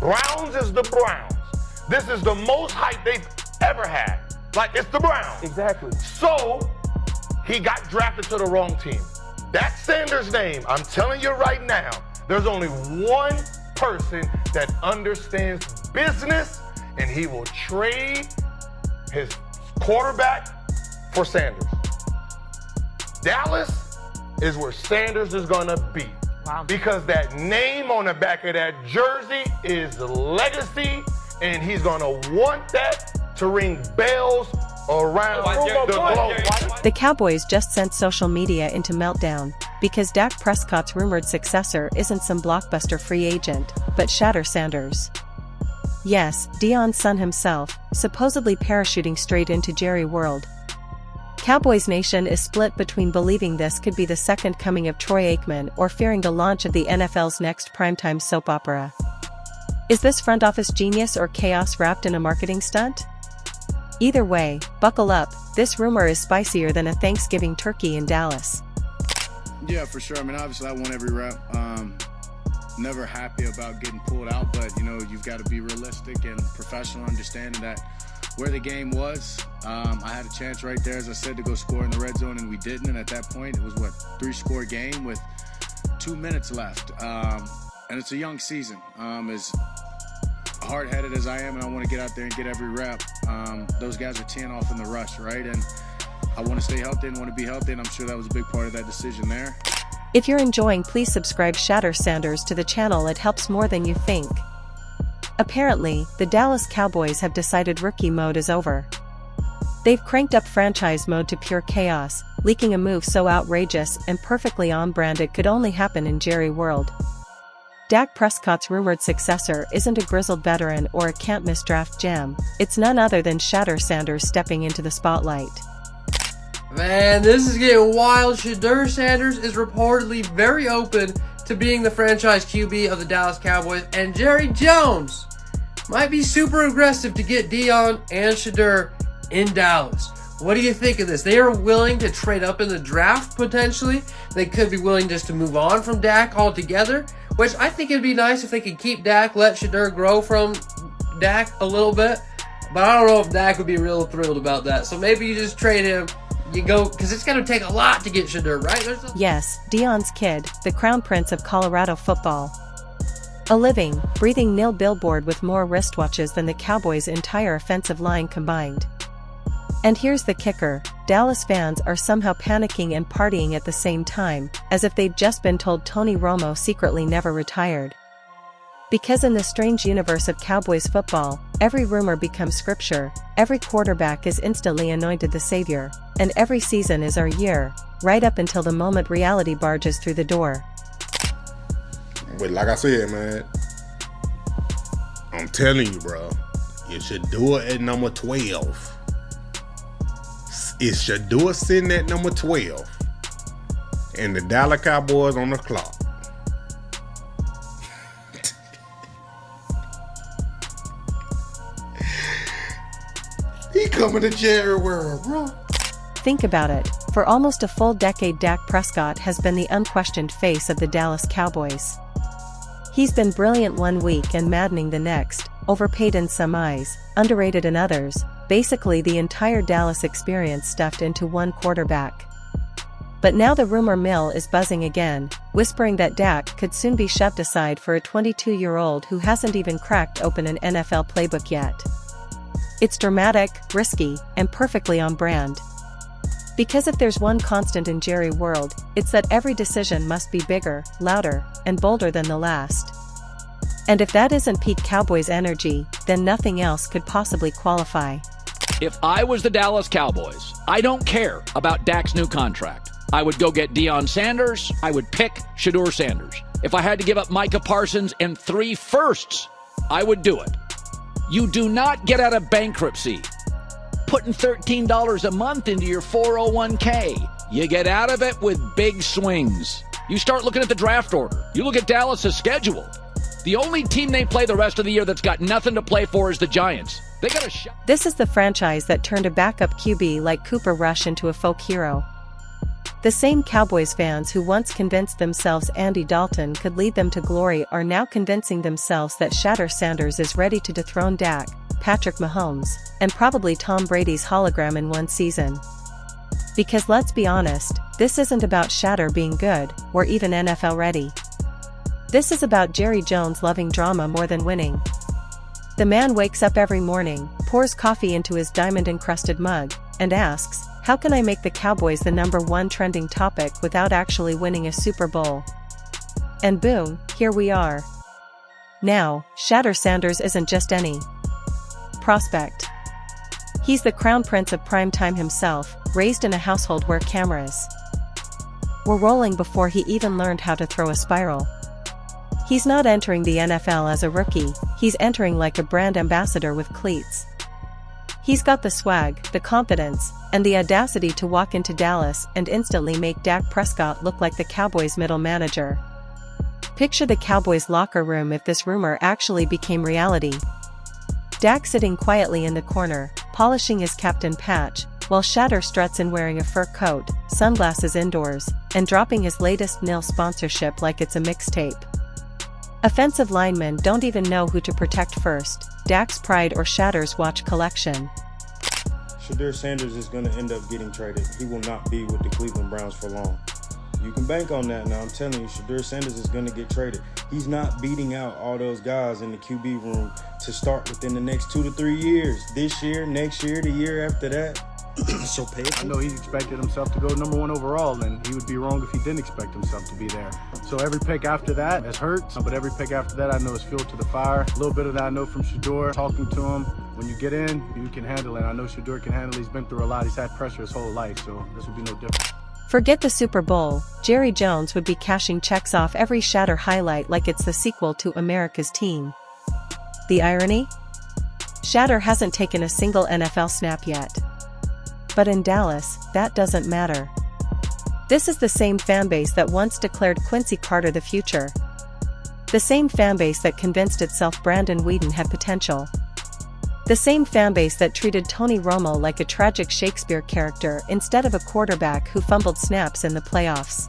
Browns is the Browns. This is the most hype they've ever had. Like, it's the Browns. Exactly. So, he got drafted to the wrong team. That Sanders name, I'm telling you right now, there's only one person that understands business, and he will trade his quarterback for Sanders. Dallas is where Sanders is gonna be. Wow. Because that name on the back of that jersey is legacy, and he's gonna want that to ring bells around the globe. The Cowboys just sent social media into meltdown because Dak Prescott's rumored successor isn't some blockbuster free agent, but Shedeur Sanders. Yes, Deion's son himself, supposedly parachuting straight into Jerry World. Cowboys Nation is split between believing this could be the second coming of Troy Aikman or fearing the launch of the NFL's next primetime soap opera. Is this front office genius or chaos wrapped in a marketing stunt? Either way, buckle up, this rumor is spicier than a Thanksgiving turkey in Dallas. Yeah, for sure. I mean, obviously I want every rep. Never happy about getting pulled out, but you know, you've got to be realistic and professional, understanding that where the game was, I had a chance right there, as I said, to go score in the red zone, and we didn't. And at that point, it was what, 3-score game with 2 minutes left. And it's a young season. As hard-headed as I am, and I want to get out there and get every rep, those guys are teeing off in the rush, right? And I want to stay healthy and want to be healthy, and I'm sure that was a big part of that decision there. If you're enjoying, please subscribe Shedeur Sanders to the channel, it helps more than you think. Apparently, the Dallas Cowboys have decided rookie mode is over. They've cranked up franchise mode to pure chaos, leaking a move so outrageous and perfectly on-brand it could only happen in Jerry World. Dak Prescott's rumored successor isn't a grizzled veteran or a can't-miss draft gem, it's none other than Shedeur Sanders stepping into the spotlight. Man, this is getting wild. Shedeur Sanders is reportedly very open to being the franchise QB of the Dallas Cowboys, and Jerry Jones might be super aggressive to get Deion and Shedeur in Dallas. What do you think of this? They are willing to trade up in the draft, potentially. They could be willing just to move on from Dak altogether, which I think it'd be nice if they could keep Dak, let Shedeur grow from Dak a little bit, but I don't know if Dak would be real thrilled about that. So maybe you just trade him. You go, because it's going to take a lot to get Shedeur, right? Yes, Deion's kid, the crown prince of Colorado football. A living, breathing nil billboard with more wristwatches than the Cowboys' entire offensive line combined. And here's the kicker, Dallas fans are somehow panicking and partying at the same time, as if they'd just been told Tony Romo secretly never retired. Because in the strange universe of Cowboys football, every rumor becomes scripture, every quarterback is instantly anointed the savior, and every season is our year, right up until the moment reality barges through the door. But like I said, man, I'm telling you, bro, you should do it at number 12. It should do it sitting at number 12. And the Dallas Cowboys on the clock. He coming to Jerry World, bro. Think about it, for almost a full decade Dak Prescott has been the unquestioned face of the Dallas Cowboys. He's been brilliant one week and maddening the next, overpaid in some eyes, underrated in others, basically the entire Dallas experience stuffed into one quarterback. But now the rumor mill is buzzing again, whispering that Dak could soon be shoved aside for a 22-year-old who hasn't even cracked open an NFL playbook yet. It's dramatic, risky, and perfectly on brand. Because if there's one constant in Jerry World, it's that every decision must be bigger, louder, and bolder than the last. And if that isn't peak Cowboys energy, then nothing else could possibly qualify. If I was the Dallas Cowboys, I don't care about Dak's new contract. I would go get Deion Sanders. I would pick Shedeur Sanders. If I had to give up Micah Parsons and 3 firsts, I would do it. You do not get out of bankruptcy putting $13 a month into your 401k. You get out of it with big swings. You start looking at the draft order. You look at Dallas' schedule. The only team they play the rest of the year that's got nothing to play for is the Giants. They got a shot. This is the franchise that turned a backup QB like Cooper Rush into a folk hero. The same Cowboys fans who once convinced themselves Andy Dalton could lead them to glory are now convincing themselves that Shedeur Sanders is ready to dethrone Dak, Patrick Mahomes, and probably Tom Brady's hologram in one season. Because let's be honest, this isn't about Shedeur being good, or even NFL ready. This is about Jerry Jones loving drama more than winning. The man wakes up every morning, pours coffee into his diamond-encrusted mug, and asks, "How can I make the Cowboys the #1 trending topic without actually winning a Super Bowl?" And boom, here we are. Now, Shedeur Sanders isn't just any prospect. He's the crown prince of primetime himself, raised in a household where cameras were rolling before he even learned how to throw a spiral. He's not entering the NFL as a rookie, he's entering like a brand ambassador with cleats. He's got the swag, the confidence, and the audacity to walk into Dallas and instantly make Dak Prescott look like the Cowboys' middle manager. Picture the Cowboys' locker room if this rumor actually became reality. Dak sitting quietly in the corner, polishing his captain patch, while Shedeur struts in wearing a fur coat, sunglasses indoors, and dropping his latest nil sponsorship like it's a mixtape. Offensive linemen don't even know who to protect first, Dak's pride or Shedeur's watch collection. Shedeur Sanders is going to end up getting traded. He will not be with the Cleveland Browns for long. You can bank on that now. I'm telling you, Shedeur Sanders is going to get traded. He's not beating out all those guys in the QB room to start within the next 2 to 3 years. This year, next year, the year after that. So pay attention. I know he expected himself to go #1 overall, and he would be wrong if he didn't expect himself to be there. So every pick after that has hurt, but every pick after that I know is fuel to the fire. A little bit of that I know from Shedeur, talking to him. When you get in, you can handle it. I know Shedeur can handle it. He's been through a lot. He's had pressure his whole life, so this will be no different. Forget the Super Bowl, Jerry Jones would be cashing checks off every Shedeur highlight like it's the sequel to America's Team. The irony? Shedeur hasn't taken a single NFL snap yet. But in Dallas, that doesn't matter. This is the same fanbase that once declared Quincy Carter the future. The same fanbase that convinced itself Brandon Weeden had potential. The same fanbase that treated Tony Romo like a tragic Shakespeare character instead of a quarterback who fumbled snaps in the playoffs.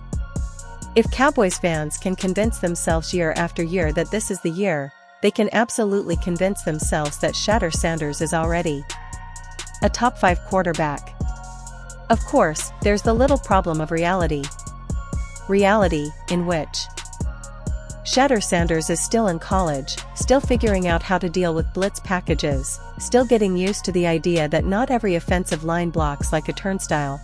If Cowboys fans can convince themselves year after year that this is the year, they can absolutely convince themselves that Shedeur Sanders is already a top 5 quarterback. Of course, there's the little problem of reality. Reality, in which Shedeur Sanders is still in college, still figuring out how to deal with blitz packages, still getting used to the idea that not every offensive line blocks like a turnstile.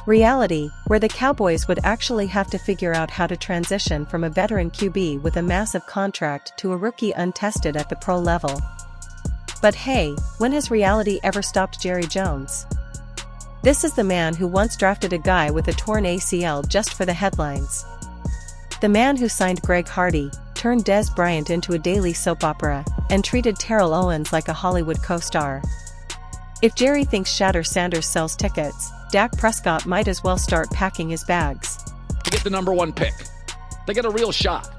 Reality, where the Cowboys would actually have to figure out how to transition from a veteran QB with a massive contract to a rookie untested at the pro level. But hey, when has reality ever stopped Jerry Jones? This is the man who once drafted a guy with a torn ACL just for the headlines. The man who signed Greg Hardy, turned Des Bryant into a daily soap opera, and treated Terrell Owens like a Hollywood co-star. If Jerry thinks Shedeur Sanders sells tickets, Dak Prescott might as well start packing his bags. To get the #1 pick. They get a real shot.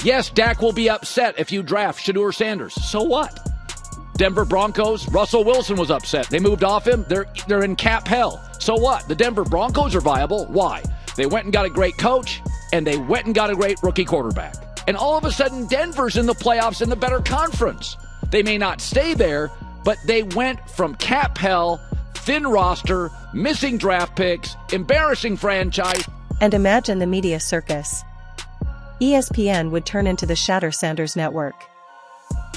Yes, Dak will be upset if you draft Shedeur Sanders. So what? Denver Broncos, Russell Wilson was upset. They moved off him. They're in cap hell. So what? The Denver Broncos are viable. Why? They went and got a great coach, and they went and got a great rookie quarterback. And all of a sudden, Denver's in the playoffs in the better conference. They may not stay there, but they went from cap hell, thin roster, missing draft picks, embarrassing franchise. And imagine the media circus. ESPN would turn into the Shedeur Sanders network.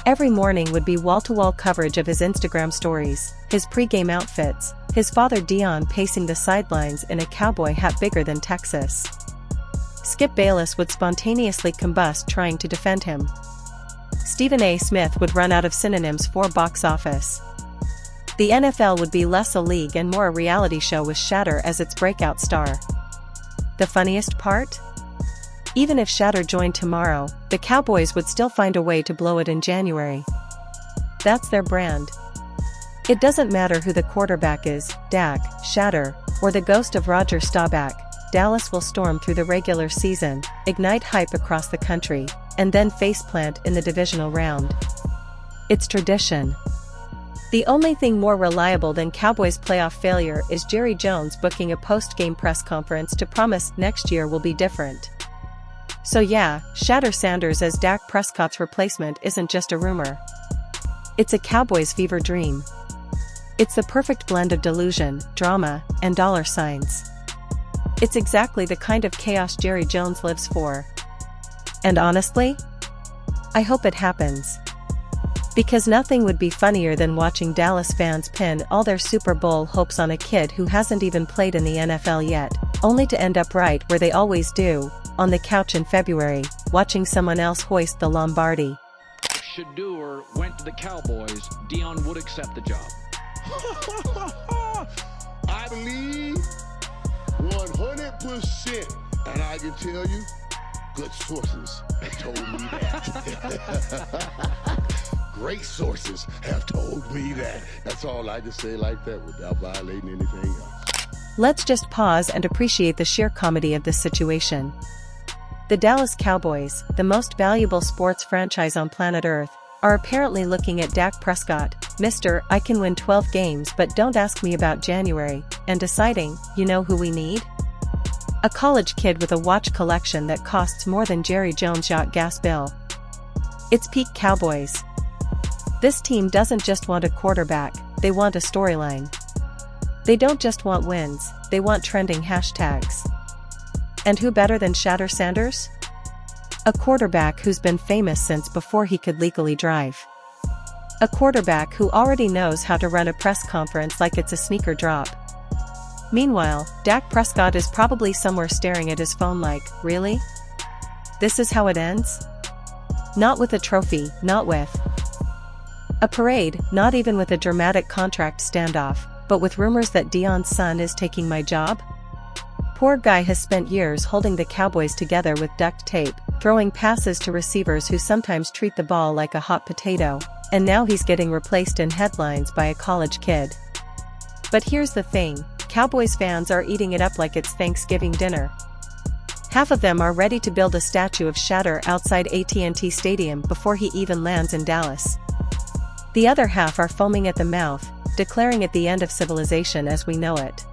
Every morning would be wall-to-wall coverage of his Instagram stories, his pre-game outfits, his father Dion pacing the sidelines in a cowboy hat bigger than Texas. Skip Bayless would spontaneously combust trying to defend him. Stephen A. Smith would run out of synonyms for box office. The NFL would be less a league and more a reality show with Shedeur as its breakout star. The funniest part? Even if Shedeur joined tomorrow, the Cowboys would still find a way to blow it in January. That's their brand. It doesn't matter who the quarterback is, Dak, Shedeur, or the ghost of Roger Staubach, Dallas will storm through the regular season, ignite hype across the country, and then faceplant in the divisional round. It's tradition. The The only thing more reliable than Cowboys' playoff failure is Jerry Jones booking a post-game press conference to promise next year will be different. So yeah, Shedeur Sanders as Dak Prescott's replacement isn't just a rumor. It's a Cowboys fever dream. It's the perfect blend of delusion, drama, and dollar signs. It's exactly the kind of chaos Jerry Jones lives for. And honestly, I hope it happens. Because nothing would be funnier than watching Dallas fans pin all their Super Bowl hopes on a kid who hasn't even played in the NFL yet, only to end up right where they always do, on the couch in February, watching someone else hoist the Lombardi. If Shedeur went to the Cowboys, Dion would accept the job. I believe 100%, and I can tell you, good sources have told me that. Great sources have told me that. That's all I can say like that without violating anything else. Let's just pause and appreciate the sheer comedy of this situation. The Dallas Cowboys, the most valuable sports franchise on planet Earth, are apparently looking at Dak Prescott, Mr. I can win 12 games but don't ask me about January, and deciding, you know who we need? A college kid with a watch collection that costs more than Jerry Jones' yacht gas bill. It's peak Cowboys. This team doesn't just want a quarterback, they want a storyline. They don't just want wins, they want trending hashtags. And who better than Shedeur Sanders? A quarterback who's been famous since before he could legally drive. A quarterback who already knows how to run a press conference like it's a sneaker drop. Meanwhile, Dak Prescott is probably somewhere staring at his phone like, really? This is how it ends? Not with a trophy, not with a parade, not even with a dramatic contract standoff, but with rumors that Dion's son is taking my job? Poor guy has spent years holding the Cowboys together with duct tape, throwing passes to receivers who sometimes treat the ball like a hot potato, and now he's getting replaced in headlines by a college kid. But here's the thing, Cowboys fans are eating it up like it's Thanksgiving dinner. Half of them are ready to build a statue of Shedeur outside AT&T Stadium before he even lands in Dallas. The other half are foaming at the mouth, declaring it the end of civilization as we know it.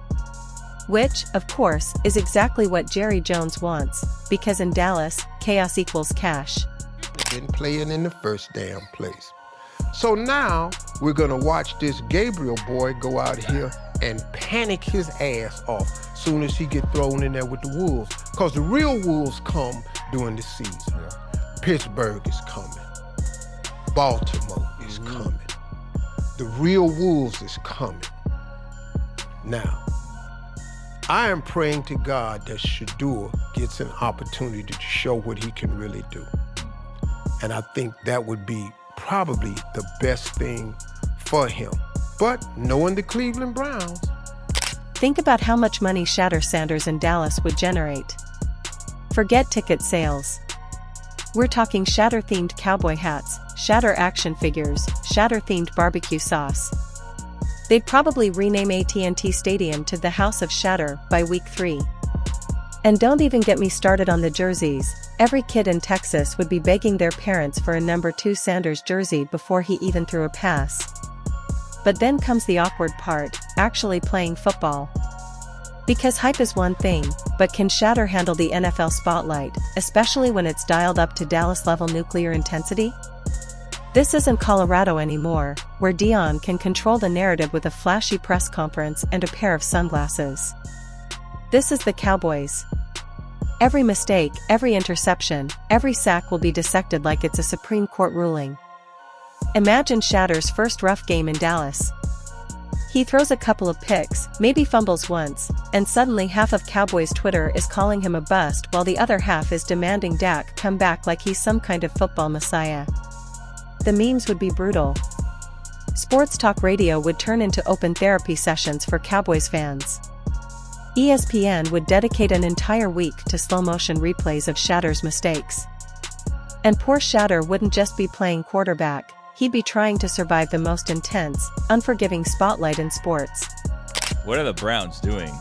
Which, of course, is exactly what Jerry Jones wants, because in Dallas, chaos equals cash. Didn't play it in the first damn place. So now, we're gonna watch this Gabriel boy go out here and panic his ass off soon as he get thrown in there with the Wolves. Cause the real Wolves come during the season. Pittsburgh is coming. Baltimore is coming. The real Wolves is coming. Now, I am praying to God that Shedeur gets an opportunity to show what he can really do. And I think that would be probably the best thing for him. But knowing the Cleveland Browns. Think about how much money Shedeur Sanders in Dallas would generate. Forget ticket sales. We're talking Shedeur-themed cowboy hats, Shedeur action figures, Shedeur-themed barbecue sauce. They'd probably rename AT&T Stadium to the House of Shedeur by week 3. And don't even get me started on the jerseys. Every kid in Texas would be begging their parents for a number 2 Sanders jersey before he even threw a pass. But then comes the awkward part, actually playing football. Because hype is one thing, but can Shedeur handle the NFL spotlight, especially when it's dialed up to Dallas-level nuclear intensity? This isn't Colorado anymore, where Dion can control the narrative with a flashy press conference and a pair of sunglasses. This is the Cowboys. Every mistake, every interception, every sack will be dissected like it's a Supreme Court ruling. Imagine Shedeur's first rough game in Dallas. He throws a couple of picks, maybe fumbles once, and suddenly half of Cowboys Twitter is calling him a bust while the other half is demanding Dak come back like he's some kind of football messiah. The memes would be brutal. Sports talk radio would turn into open therapy sessions for Cowboys fans. ESPN would dedicate an entire week to slow-motion replays of Shedeur's mistakes. And poor Shedeur wouldn't just be playing quarterback, he'd be trying to survive the most intense, unforgiving spotlight in sports. What are the Browns doing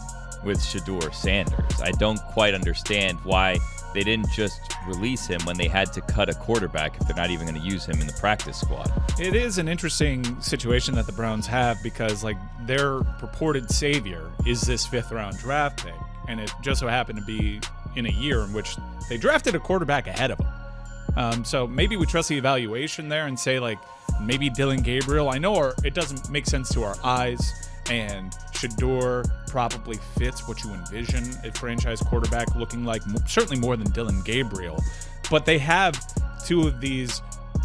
with Shedeur Sanders? I don't quite understand why they didn't just release him when they had to cut a quarterback if they're not even going to use him in the practice squad. It is an interesting situation that the Browns have because, like, their purported savior is this 5th-round draft pick, and it just so happened to be in a year in which they drafted a quarterback ahead of him. So maybe we trust the evaluation there and say, like, maybe Dillon Gabriel. I know it doesn't make sense to our eyes, and Shedeur probably fits what you envision a franchise quarterback looking like, certainly more than Dillon Gabriel. But they have two of these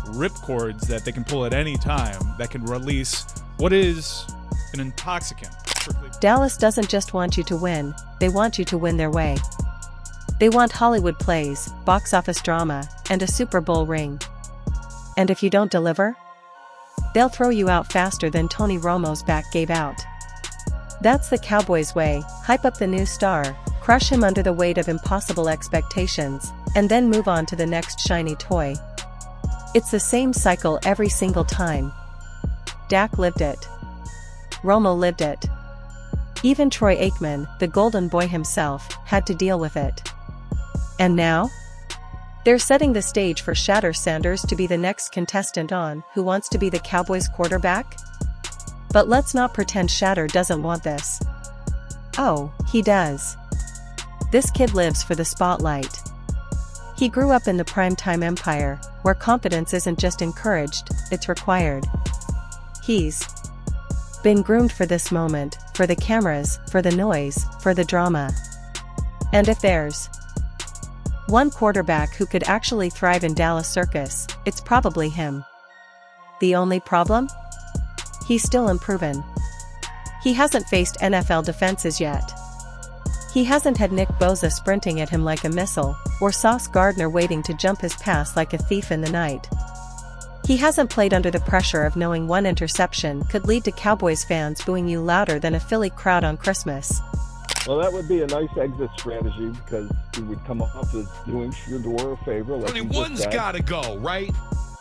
ripcords that they can pull at any time that can release what is an intoxicant. Dallas doesn't just want you to win, they want you to win their way. They want Hollywood plays, box office drama, and a Super Bowl ring. And if you don't deliver, they'll throw you out faster than Tony Romo's back gave out. That's the Cowboys way: hype up the new star, crush him under the weight of impossible expectations, and then move on to the next shiny toy. It's the same cycle every single time. Dak lived it. Romo lived it. Even Troy Aikman, the golden boy himself, had to deal with it. And now? They're setting the stage for Shedeur Sanders to be the next contestant on Who Wants to Be the Cowboys Quarterback? But let's not pretend Shedeur doesn't want this. Oh, he does. This kid lives for the spotlight. He grew up in the primetime empire, where competence isn't just encouraged, it's required. He's been groomed for this moment, for the cameras, for the noise, for the drama. And if there's one quarterback who could actually thrive in Dallas circus, it's probably him. The only problem? He's still unproven. He hasn't faced NFL defenses yet. He hasn't had Nick Bosa sprinting at him like a missile, or Sauce Gardner waiting to jump his pass like a thief in the night. He hasn't played under the pressure of knowing one interception could lead to Cowboys fans booing you louder than a Philly crowd on Christmas. Well, that would be a nice exit strategy because he would come off as doing Shedeur a favor. I mean, one's got to go, right?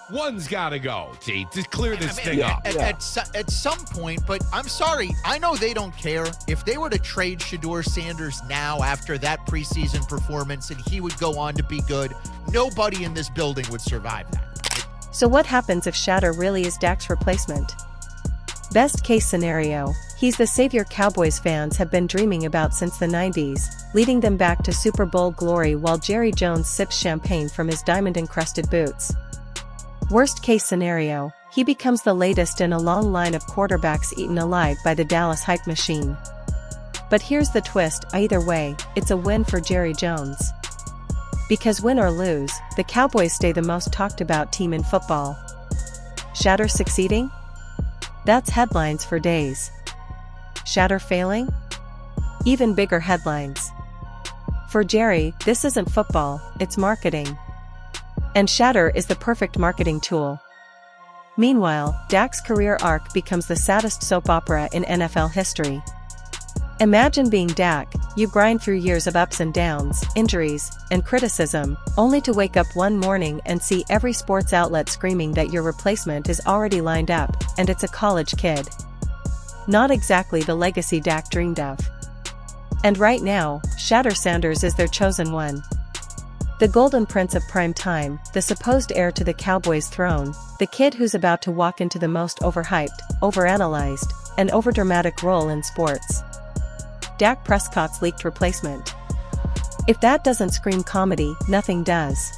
One's got to go, T, to clear this thing up. At some point, but I'm sorry, I know they don't care. If they were to trade Shedeur Sanders now after that preseason performance and he would go on to be good, nobody in this building would survive that. So what happens if Shedeur really is Dak's replacement? Best case scenario, he's the savior Cowboys fans have been dreaming about since the 90s, leading them back to Super Bowl glory while Jerry Jones sips champagne from his diamond-encrusted boots. Worst case scenario, he becomes the latest in a long line of quarterbacks eaten alive by the Dallas hype machine. But here's the twist: either way, it's a win for Jerry Jones. Because win or lose, the Cowboys stay the most talked about team in football. Shedeur succeeding? That's headlines for days. Shedeur failing? Even bigger headlines. For Jerry, this isn't football, it's marketing. And Shedeur is the perfect marketing tool. Meanwhile, Dak's career arc becomes the saddest soap opera in NFL history. Imagine being Dak: you grind through years of ups and downs, injuries, and criticism, only to wake up one morning and see every sports outlet screaming that your replacement is already lined up, and it's a college kid. Not exactly the legacy Dak dreamed of. And right now, Shedeur Sanders is their chosen one. The golden prince of prime time, the supposed heir to the Cowboys' throne, the kid who's about to walk into the most overhyped, overanalyzed, and overdramatic role in sports. Dak Prescott's leaked replacement. If that doesn't scream comedy, nothing does.